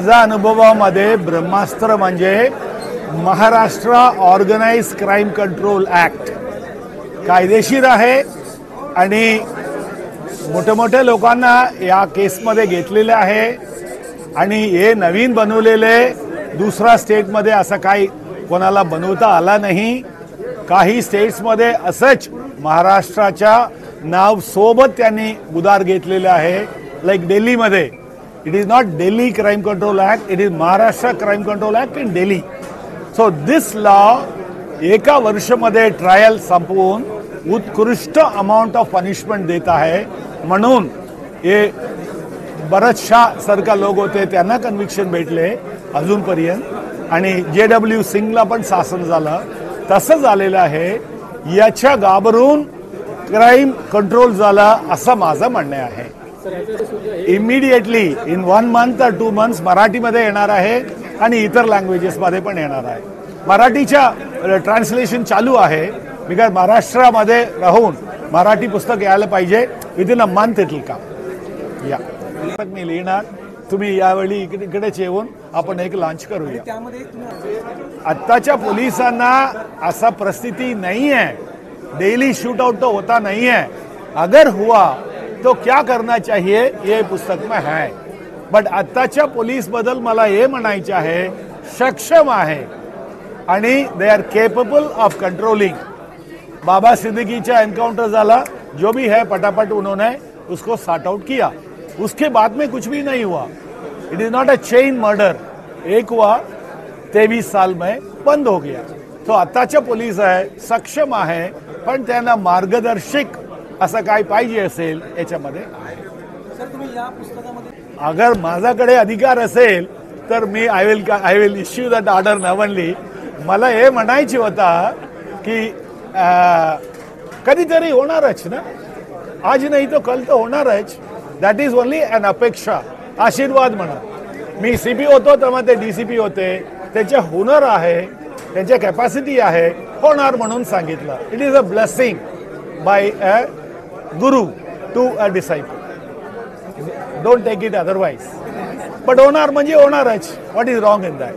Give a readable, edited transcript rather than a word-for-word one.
माझ्या अनुभवामध्ये ब्रह्मास्त्र म्हणजे Maharashtra organise crime control act कायदेशीर आहे आणि मोठ्या मोठ्या लोकांना या केसमध्ये घेतलेले आहे आणि हे नवीन बनवलेले दुसरा स्टेटमध्ये असं काही कोणाला बनवता आला नाही. काही स्टेट्समध्ये असंच महाराष्ट्राच्या नाव सोबत त्यांनी उधार घेतलेले आहे. लाईक दिल्लीमध्ये it is not Delhi crime control act, it is Maharashtra crime control act in Delhi. So this law एका वर्षामध्ये ट्रायल संपवून उत्कृष्ट अमाउंट ऑफ पनिशमेंट देत आहे. म्हणून हे बरेचशा सारखा लोक होते त्यांना कन्व्हिक्शन भेटले अजूनपर्यंत आणि JW सिंगला पण शासन झालं. तसं झालेलं आहे. याच्या घाबरून क्राईम कंट्रोल झाला असं माझं म्हणणं आहे. Immediately in 1 month or 2 months मराठीमध्ये येणार आहे आणि इतर लँग्वेजेसमध्ये पण येणार आहे. मराठीच्या ट्रान्सलेशन चालू आहे. बिकॉज महाराष्ट्रामध्ये राहून मराठी पुस्तक यायला पाहिजे. Within a month it will come. या मी लिहिणार. तुम्ही यावेळी इकडेच येऊन आपण एक लॉन्च करूया. आत्ताच्या पोलिसांना असा परिस्थिती नहीं है. डेली शूट आउट तो होता नहीं है. अगर हुआ तो क्या करना चाहिए ये पुस्तक में है. बट आत्ताच्या पोलीस बदल मला हे म्हणायचे आहे सक्षम आहे आणि they are capable of controlling. बाबा सिद्दीकीचा एनकाउंटर झाला, जो भी है फटाफट उन्होंने उसको सॉर्ट आउट किया. उसके बाद में कुछ भी नहीं हुआ. It is not a chain murder. एक हुआ 23 साल में बंद हो गया. तो आताच्या पोलीस आहे सक्षम आहे पण त्यांना मार्गदर्शक असं काय पाहिजे असेल याच्यामध्ये आहे. अगर माझ्याकडे अधिकार असेल तर मी I will issue that order नवनली. मला हे म्हणायचे होता की कधीतरी होणारच ना. आज नाही तो कल तो होणारच. दॅट इज ओनली अन अपेक्षा. आशीर्वाद म्हणा. मी CP होतो तेव्हा ते DCP होते. त्यांचे हुनर आहे, त्यांच्या कॅपॅसिटी आहे, होणार म्हणून सांगितलं. It is a blessing by a guru to a disciple. Don't take it otherwise. But होणार म्हणजे होणारच. What is wrong in that.